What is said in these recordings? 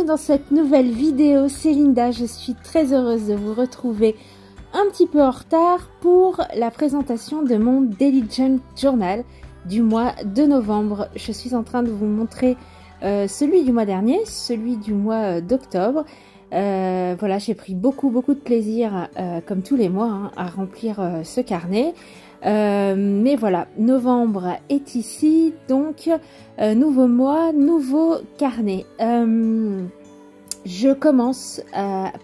dans cette nouvelle vidéo, c'est Linda. Je suis très heureuse de vous retrouver un petit peu en retard pour la présentation de mon Daily Junk Journal du mois de novembre. Je suis en train de vous montrer celui du mois dernier, celui du mois d'octobre. Voilà, j'ai pris beaucoup de plaisir, comme tous les mois, hein, à remplir ce carnet. Mais voilà, novembre est ici, donc nouveau mois, nouveau carnet. Je commence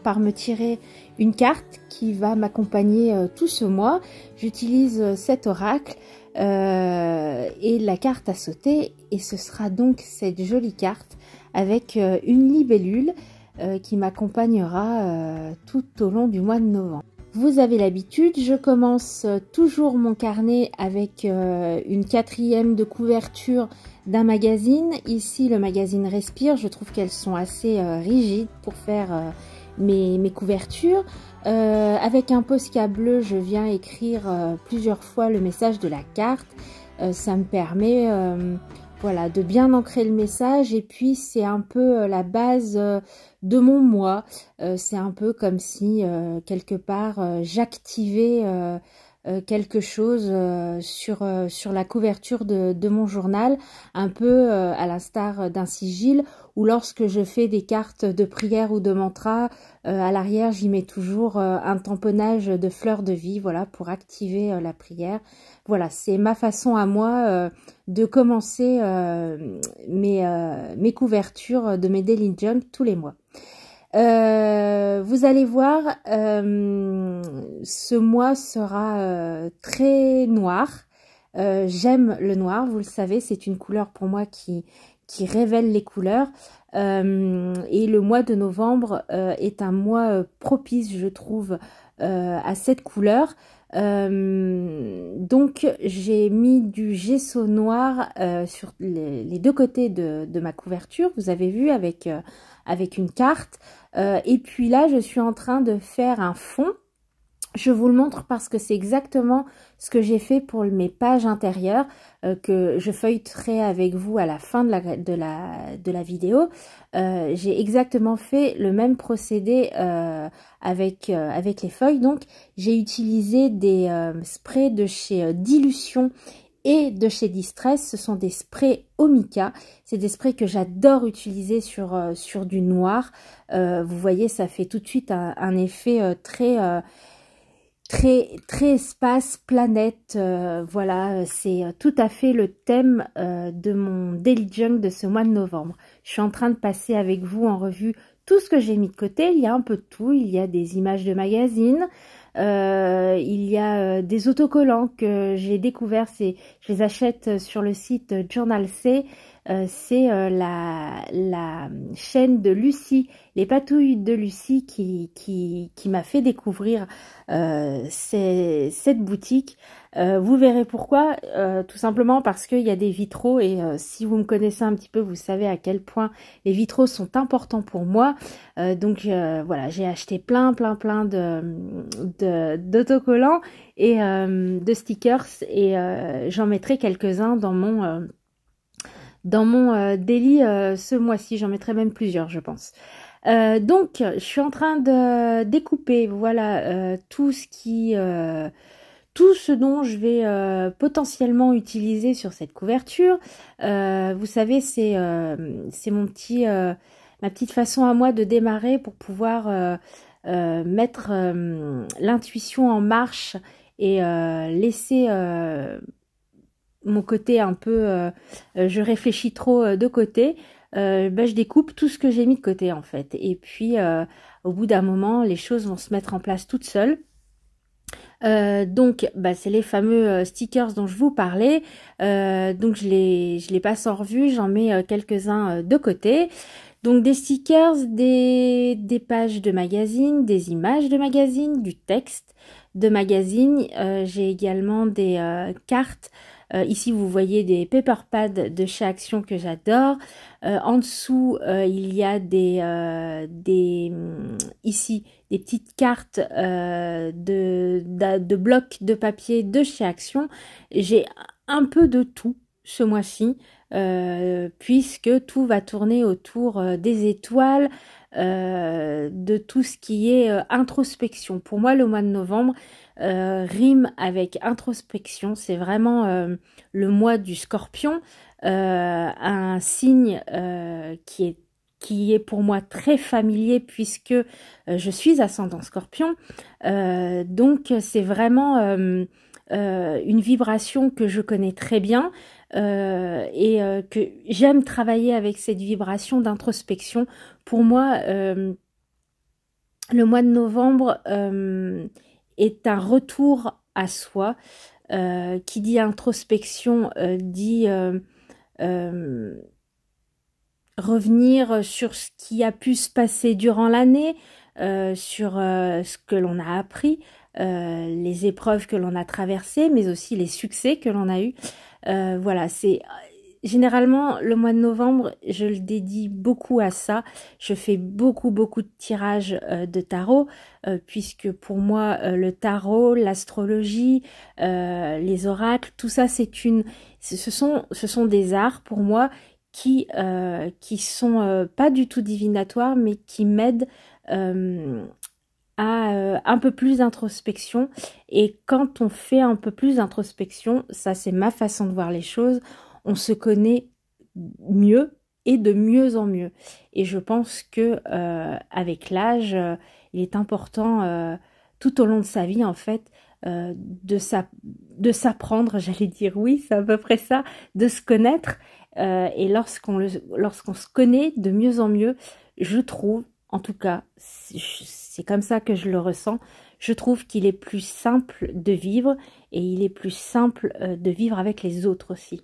par me tirer une carte qui va m'accompagner tout ce mois. J'utilise cet oracle et la carte à sauter, et ce sera donc cette jolie carte avec une libellule qui m'accompagnera tout au long du mois de novembre. Vous avez l'habitude, je commence toujours mon carnet avec une 4e de couverture d'un magazine. Ici, le magazine Respire. Je trouve qu'elles sont assez rigides pour faire mes couvertures. Avec un Posca bleu, je viens écrire plusieurs fois le message de la carte. Ça me permet voilà, de bien ancrer le message, et puis c'est un peu la base de mon mois. C'est un peu comme si quelque part j'activais quelque chose sur la couverture de mon journal, un peu à l'instar d'un sigil, ou lorsque je fais des cartes de prière ou de mantra, à l'arrière j'y mets toujours un tamponnage de fleurs de vie, voilà, pour activer la prière. Voilà, c'est ma façon à moi de commencer mes couvertures de mes Daily Junk tous les mois. Vous allez voir, ce mois sera très noir. J'aime le noir, vous le savez, c'est une couleur pour moi qui révèle les couleurs. Et le mois de novembre est un mois propice, je trouve, à cette couleur. Donc j'ai mis du gesso noir sur les deux côtés de ma couverture, vous avez vu, avec une carte. Et puis là, je suis en train de faire un fond. Je vous le montre parce que c'est exactement ce que j'ai fait pour mes pages intérieures que je feuilleterai avec vous à la fin de la vidéo. J'ai exactement fait le même procédé avec les feuilles. Donc, j'ai utilisé des sprays de chez Dilution et de chez Distress. Ce sont des sprays au mica. C'est des sprays que j'adore utiliser sur du noir. Vous voyez, ça fait tout de suite un effet très espace, planète. Voilà, c'est tout à fait le thème de mon Daily Junk de ce mois de novembre. Je suis en train de passer avec vous en revue tout ce que j'ai mis de côté. Il y a un peu de tout. Il y a des images de magazines. Il y a des autocollants que j'ai découverts, je les achète sur le site Journal C. C'est la chaîne de Lucie, les patouilles de Lucie qui m'a fait découvrir cette boutique. Vous verrez pourquoi, tout simplement parce qu'il y a des vitraux, et si vous me connaissez un petit peu, vous savez à quel point les vitraux sont importants pour moi. Donc voilà, j'ai acheté plein d'autocollants et de stickers, et j'en mettrai quelques-uns dans mon daily ce mois-ci. J'en mettrai même plusieurs, je pense. Donc je suis en train de découper, voilà, tout ce dont je vais potentiellement utiliser sur cette couverture. Vous savez, c'est ma petite façon à moi de démarrer pour pouvoir mettre l'intuition en marche et laisser mon côté un peu je réfléchis trop de côté. Je découpe tout ce que j'ai mis de côté, en fait, et puis au bout d'un moment les choses vont se mettre en place toutes seules. Donc c'est les fameux stickers dont je vous parlais. Donc je les passe en revue, j'en mets quelques-uns de côté. Donc des stickers, des pages de magazine, des images de magazine, du texte de magazine. J'ai également des cartes. Ici vous voyez des paper pads de chez Action que j'adore. En dessous il y a ici des petites cartes de blocs de papier de chez Action. J'ai un peu de tout ce mois-ci. puisque tout va tourner autour des étoiles, de tout ce qui est introspection. Pour moi, le mois de novembre rime avec introspection. C'est vraiment le mois du Scorpion, un signe qui est pour moi très familier puisque je suis ascendant Scorpion. Donc c'est vraiment une vibration que je connais très bien et que j'aime travailler avec cette vibration d'introspection. Pour moi, le mois de novembre est un retour à soi. Qui dit introspection dit revenir sur ce qui a pu se passer durant l'année, sur ce que l'on a appris, les épreuves que l'on a traversées, mais aussi les succès que l'on a eus. Voilà, c'est généralement le mois de novembre, je le dédie beaucoup à ça. Je fais beaucoup de tirages de tarot, puisque pour moi le tarot, l'astrologie, les oracles, tout ça ce sont des arts pour moi qui sont pas du tout divinatoires, mais qui m'aident à un peu plus d'introspection. Et quand on fait un peu plus d'introspection, ça c'est ma façon de voir les choses, on se connaît mieux et de mieux en mieux. Et je pense que avec l'âge, il est important tout au long de sa vie en fait de s'apprendre, j'allais dire oui, c'est à peu près ça, de se connaître. Et lorsqu'on se connaît de mieux en mieux, je trouve, en tout cas, c'est comme ça que je le ressens, je trouve qu'il est plus simple de vivre et il est plus simple de vivre avec les autres aussi.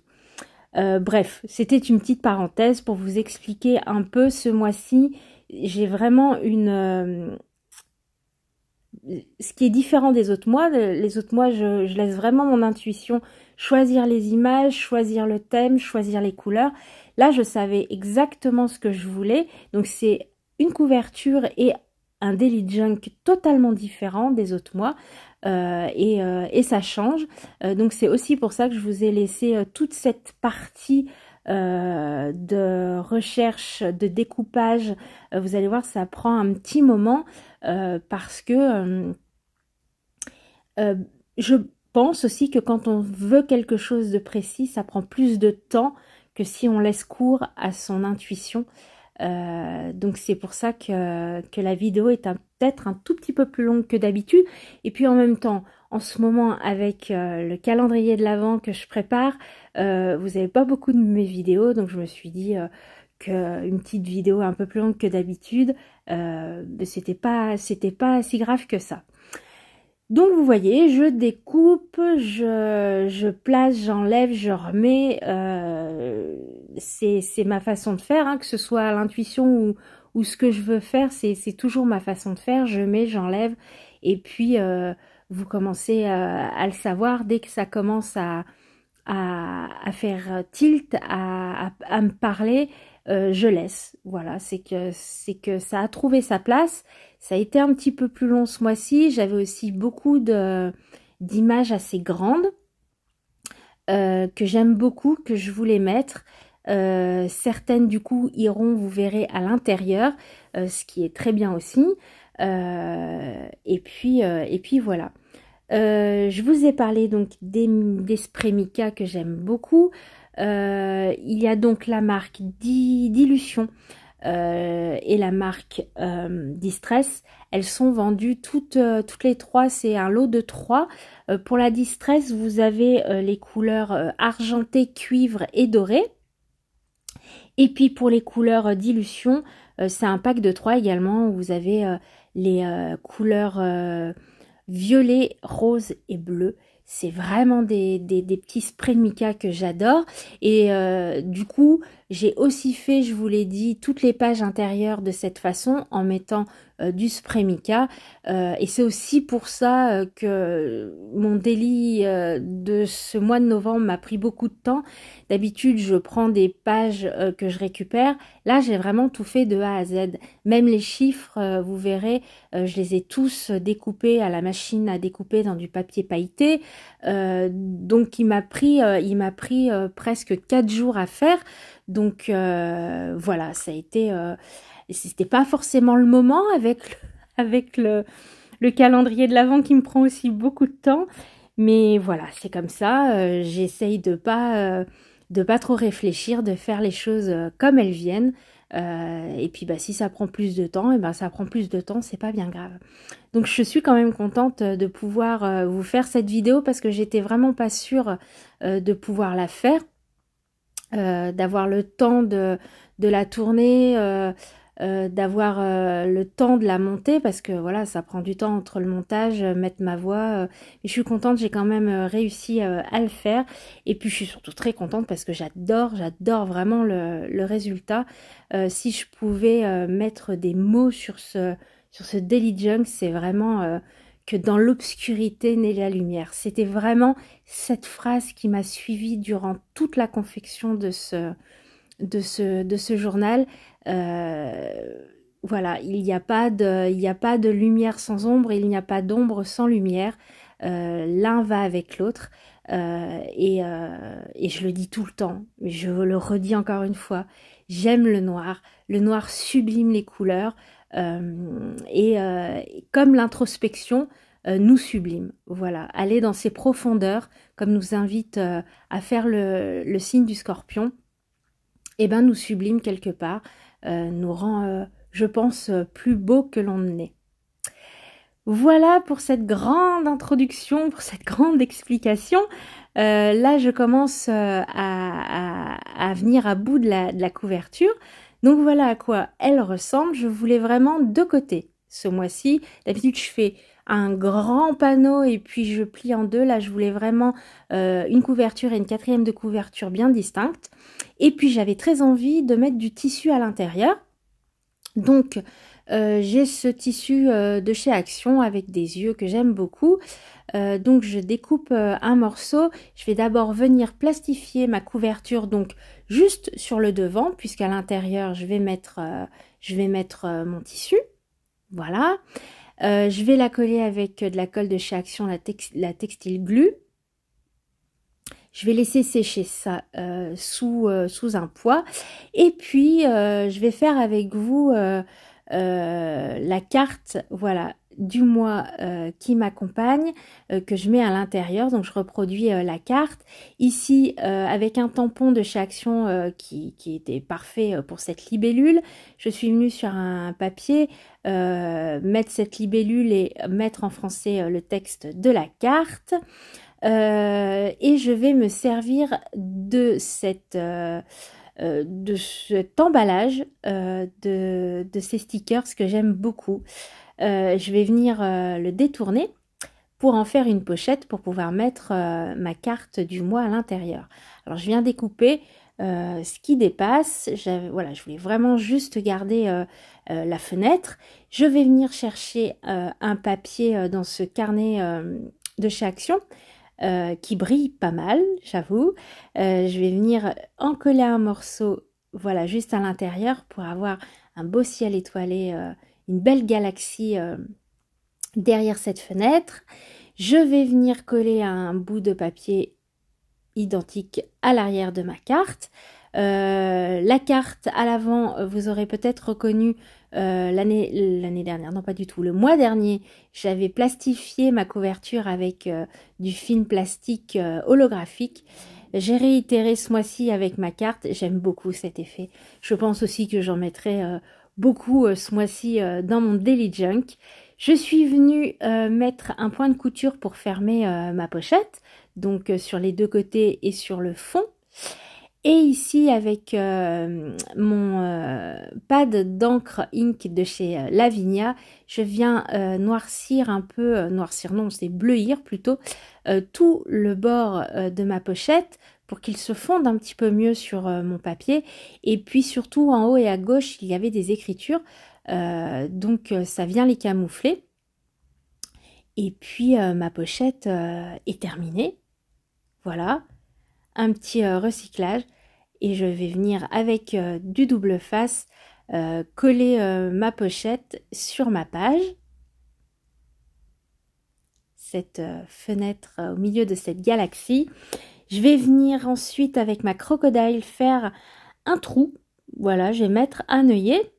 Bref, c'était une petite parenthèse pour vous expliquer un peu ce mois-ci. J'ai vraiment ce qui est différent des autres mois. Les autres mois, je laisse vraiment mon intuition choisir les images, choisir le thème, choisir les couleurs. Là, je savais exactement ce que je voulais. Donc, c'est une couverture et un daily junk totalement différent des autres mois. Et ça change. Donc c'est aussi pour ça que je vous ai laissé toute cette partie de recherche, de découpage. Vous allez voir, ça prend un petit moment parce que je pense aussi que quand on veut quelque chose de précis, ça prend plus de temps que si on laisse cours à son intuition. Donc c'est pour ça que la vidéo est peut-être un tout petit peu plus longue que d'habitude. Et puis en même temps, en ce moment, avec le calendrier de l'Avent que je prépare, vous n'avez pas beaucoup de mes vidéos. Donc je me suis dit qu'une petite vidéo un peu plus longue que d'habitude, c'était pas si grave que ça. Donc vous voyez, je découpe, je place, j'enlève, je remets. C'est ma façon de faire, hein, que ce soit à l'intuition ou ce que je veux faire, c'est toujours ma façon de faire. Je mets, j'enlève, et puis vous commencez à le savoir dès que ça commence à faire tilt, à me parler. Je laisse. Voilà, c'est que ça a trouvé sa place. Ça a été un petit peu plus long ce mois-ci. J'avais aussi beaucoup d'images assez grandes que j'aime beaucoup, que je voulais mettre. Certaines du coup iront, vous verrez, à l'intérieur, ce qui est très bien aussi. Et puis voilà. Je vous ai parlé donc des sprays Mica que j'aime beaucoup. Il y a donc la marque Dilution et la marque Distress. Elles sont vendues toutes les trois, c'est un lot de 3. Pour la Distress, vous avez les couleurs argenté, cuivre et doré. Et puis pour les couleurs Dilution, c'est un pack de 3 également. Où vous avez les couleurs violet, rose et bleu. C'est vraiment des petits sprays de Mica que j'adore. Et du coup, j'ai aussi fait, je vous l'ai dit, toutes les pages intérieures de cette façon en mettant du spray Mica. Et c'est aussi pour ça que mon daily de ce mois de novembre m'a pris beaucoup de temps. D'habitude, je prends des pages que je récupère. Là, j'ai vraiment tout fait de A à Z. Même les chiffres, vous verrez, je les ai tous découpés à la machine à découper dans du papier pailleté. Donc il m'a pris presque 4 jours à faire. Donc voilà, ça a été c'était pas forcément le moment avec le calendrier de l'Avent qui me prend aussi beaucoup de temps. Mais voilà, c'est comme ça. J'essaye de pas trop réfléchir, de faire les choses comme elles viennent. Et puis bah, si ça prend plus de temps, et ben ça prend plus de temps, c'est pas bien grave. Donc je suis quand même contente de pouvoir vous faire cette vidéo parce que j'étais vraiment pas sûre de pouvoir la faire, d'avoir le temps de la tourner, d'avoir le temps de la monter parce que voilà, ça prend du temps entre le montage, mettre ma voix. Mais je suis contente, j'ai quand même réussi à le faire. Et puis je suis surtout très contente parce que j'adore vraiment le résultat. Si je pouvais mettre des mots sur ce Daily Junk, c'est vraiment que dans l'obscurité naît la lumière. C'était vraiment cette phrase qui m'a suivie durant toute la confection de ce journal. Voilà, il n'y a pas de lumière sans ombre, il n'y a pas d'ombre sans lumière. L'un va avec l'autre. Et je le dis tout le temps, mais je le redis encore une fois, j'aime le noir. Le noir sublime les couleurs. Et comme l'introspection nous sublime. Voilà, aller dans ces profondeurs, comme nous invite à faire le signe du Scorpion, et ben nous sublime quelque part, nous rend, je pense, plus beau que l'on ne l'est. Voilà pour cette grande introduction, pour cette grande explication. Là, je commence à venir à bout de la couverture. Donc voilà à quoi elle ressemble. Je voulais vraiment deux côtés ce mois-ci. D'habitude, je fais un grand panneau et puis je plie en deux. Là, je voulais vraiment une couverture et une quatrième de couverture bien distinctes. Et puis, j'avais très envie de mettre du tissu à l'intérieur. Donc, j'ai ce tissu de chez Action avec des yeux que j'aime beaucoup. Donc je découpe un morceau. Je vais d'abord venir plastifier ma couverture, donc juste sur le devant, puisqu'à l'intérieur je vais mettre mon tissu. Voilà. Je vais la coller avec de la colle de chez Action, la Textile Glue. Je vais laisser sécher ça sous un poids. Et puis je vais faire avec vous la carte, voilà, du mois qui m'accompagne, que je mets à l'intérieur. Donc je reproduis la carte ici avec un tampon de chez Action qui était parfait pour cette libellule. Je suis venue sur un papier mettre cette libellule et mettre en français le texte de la carte. Et je vais me servir de cet emballage de ces stickers que j'aime beaucoup. Je vais venir le détourner pour en faire une pochette pour pouvoir mettre ma carte du mois à l'intérieur. Alors je viens découper ce qui dépasse. Voilà, je voulais vraiment juste garder la fenêtre. Je vais venir chercher un papier dans ce carnet de chez Action. Qui brille pas mal, j'avoue. Je vais venir en coller un morceau, voilà, juste à l'intérieur pour avoir un beau ciel étoilé, une belle galaxie derrière cette fenêtre. Je vais venir coller un bout de papier identique à l'arrière de ma carte. La carte à l'avant, vous aurez peut-être reconnu l'année dernière, non pas du tout, le mois dernier, j'avais plastifié ma couverture avec du film plastique holographique. J'ai réitéré ce mois-ci avec ma carte, j'aime beaucoup cet effet. Je pense aussi que j'en mettrai beaucoup ce mois-ci dans mon Daily Junk. Je suis venue mettre un point de couture pour fermer ma pochette, donc sur les deux côtés et sur le fond. Et ici, avec mon pad d'encre ink de chez Lavinia, je viens noircir un peu, noircir non, c'est bleuir plutôt, tout le bord de ma pochette pour qu'il se fonde un petit peu mieux sur mon papier. Et puis surtout, en haut et à gauche, il y avait des écritures, donc ça vient les camoufler. Et puis, ma pochette est terminée. Voilà. Un petit recyclage et je vais venir avec du double face coller ma pochette sur ma page. cette fenêtre, au milieu de cette galaxie. Je vais venir ensuite avec ma crocodile faire un trou. Voilà, je vais mettre un œillet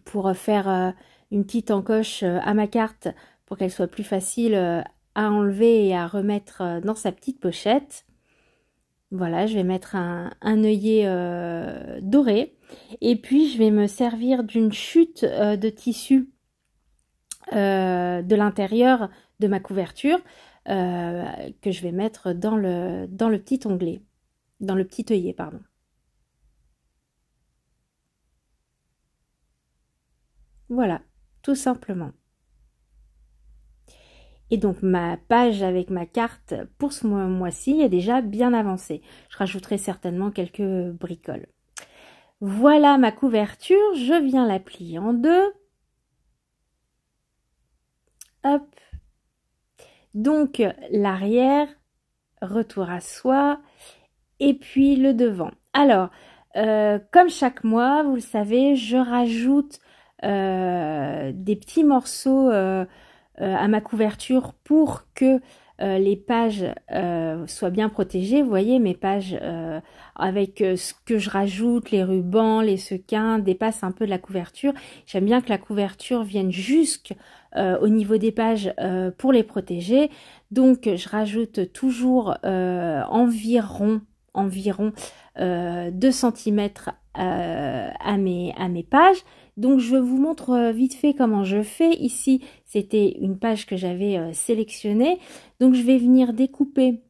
pour faire une petite encoche à ma carte pour qu'elle soit plus facile à enlever et à remettre dans sa petite pochette. Voilà, je vais mettre un œillet doré. Et puis, je vais me servir d'une chute de tissu de l'intérieur de ma couverture que je vais mettre dans le petit onglet, dans le petit œillet, pardon. Voilà, tout simplement. Et donc ma page avec ma carte pour ce mois-ci est déjà bien avancée. Je rajouterai certainement quelques bricoles. Voilà ma couverture, je viens la plier en deux. Hop. Donc l'arrière, retour à soi, et puis le devant. Alors, comme chaque mois, vous le savez, je rajoute des petits morceaux à ma couverture pour que les pages soient bien protégées. Vous voyez, mes pages avec ce que je rajoute, les rubans, les sequins, dépassent un peu de la couverture. J'aime bien que la couverture vienne jusqu'au niveau des pages pour les protéger. Donc, je rajoute toujours environ 2 cm à mes pages. Donc je vous montre vite fait comment je fais. Ici, c'était une page que j'avais sélectionnée. Donc je vais venir découper,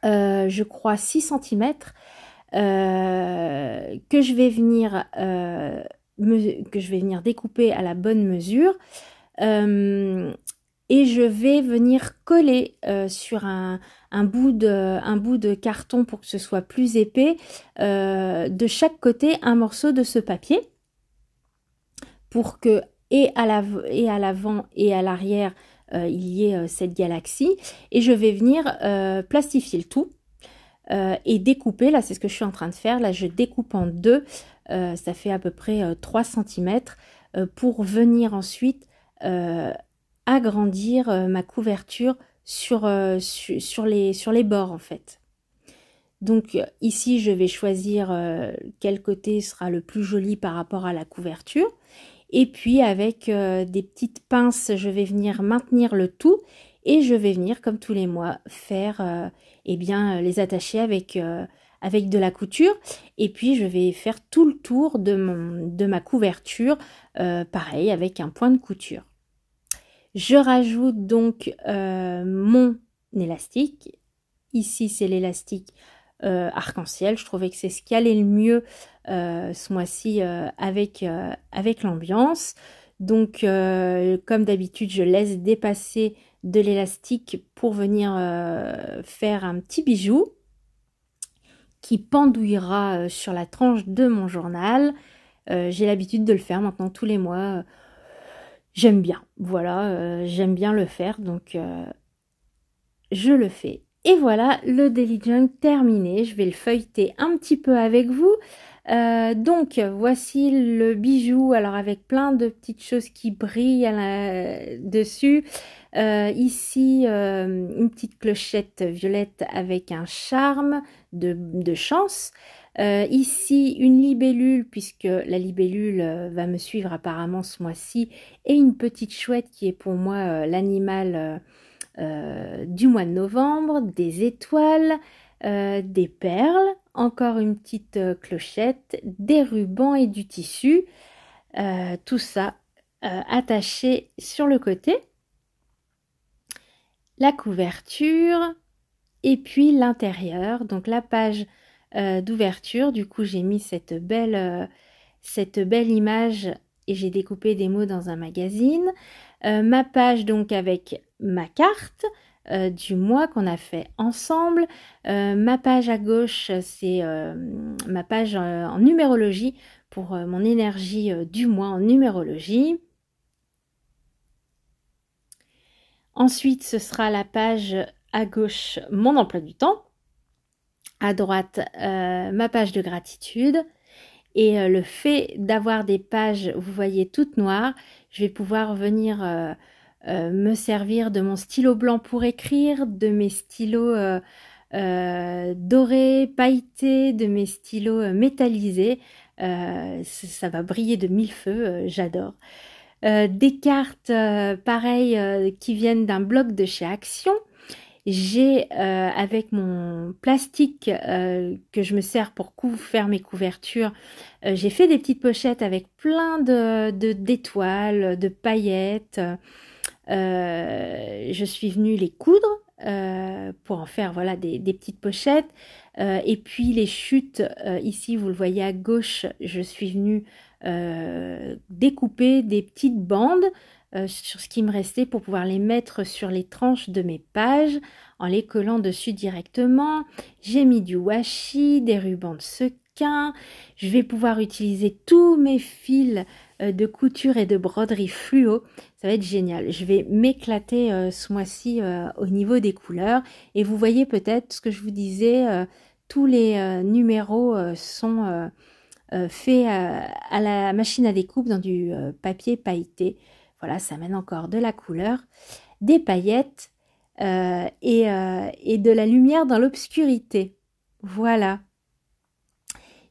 je crois, 6 cm que je vais venir découper à la bonne mesure. Et je vais venir coller sur un bout de carton pour que ce soit plus épais, de chaque côté un morceau de ce papier, pour que et à l'avant et à l'arrière il y ait cette galaxie. Et je vais venir plastifier le tout et découper. Là, c'est ce que je suis en train de faire. Là, je découpe en deux. Ça fait à peu près 3 cm pour venir ensuite agrandir ma couverture sur les bords en fait. Donc ici je vais choisir quel côté sera le plus joli par rapport à la couverture, et puis avec des petites pinces je vais venir maintenir le tout, et je vais venir comme tous les mois faire les attacher avec de la couture, et puis je vais faire tout le tour de ma couverture pareil avec un point de couture. Je rajoute donc mon élastique. Ici, c'est l'élastique arc-en-ciel. Je trouvais que c'est ce qui allait le mieux ce mois-ci avec l'ambiance. Donc, comme d'habitude, je laisse dépasser de l'élastique pour venir faire un petit bijou qui pendouillera sur la tranche de mon journal. J'ai l'habitude de le faire maintenant tous les mois. J'aime bien, voilà, j'aime bien le faire, donc je le fais. Et voilà, le Daily Junk terminé. Je vais le feuilleter un petit peu avec vous. Donc, voici le bijou, alors avec plein de petites choses qui brillent dessus. Ici, une petite clochette violette avec un charme de chance. Ici, une libellule, puisque la libellule va me suivre apparemment ce mois-ci, et une petite chouette qui est pour moi l'animal du mois de novembre, des étoiles, des perles, encore une petite clochette, des rubans et du tissu, tout ça attaché sur le côté, la couverture et puis l'intérieur, donc la page d'ouverture. Du coup j'ai mis cette belle image et j'ai découpé des mots dans un magazine. Ma page donc avec ma carte du mois qu'on a fait ensemble. Ma page à gauche, c'est ma page en numérologie pour mon énergie du mois en numérologie. Ensuite, ce sera la page à gauche, mon emploi du temps. À droite, ma page de gratitude. Et le fait d'avoir des pages, vous voyez, toutes noires, je vais pouvoir venir me servir de mon stylo blanc pour écrire, de mes stylos dorés, pailletés, de mes stylos métallisés. Ça va briller de mille feux, j'adore. Des cartes pareilles qui viennent d'un bloc de chez Action. J'ai avec mon plastique que je me sers pour faire mes couvertures, j'ai fait des petites pochettes avec plein d'étoiles, de paillettes. Je suis venue les coudre pour en faire voilà des petites pochettes. Et puis les chutes, ici vous le voyez à gauche, je suis venue découper des petites bandes sur ce qui me restait pour pouvoir les mettre sur les tranches de mes pages en les collant dessus directement. J'ai mis du washi, des rubans de sequin. Je vais pouvoir utiliser tous mes fils de couture et de broderie fluo. Ça va être génial. Je vais m'éclater ce mois-ci au niveau des couleurs. Et vous voyez peut-être ce que je vous disais, tous les numéros sont faits à la machine à découpe dans du papier pailleté. Voilà, ça mène encore de la couleur, des paillettes et de la lumière dans l'obscurité. Voilà.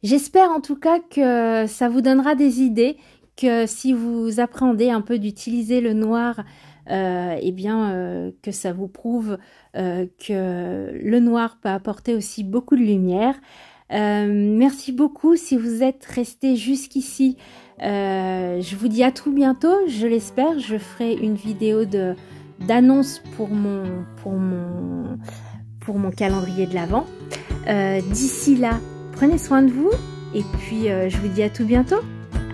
J'espère en tout cas que ça vous donnera des idées, que si vous appréhendez un peu d'utiliser le noir, eh bien que ça vous prouve que le noir peut apporter aussi beaucoup de lumière. Merci beaucoup si vous êtes resté jusqu'ici. Je vous dis à tout bientôt, je l'espère. Je ferai une vidéo d'annonce pour mon calendrier de l'Avent. D'ici là, prenez soin de vous et puis je vous dis à tout bientôt.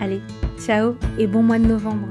Allez, ciao et bon mois de novembre.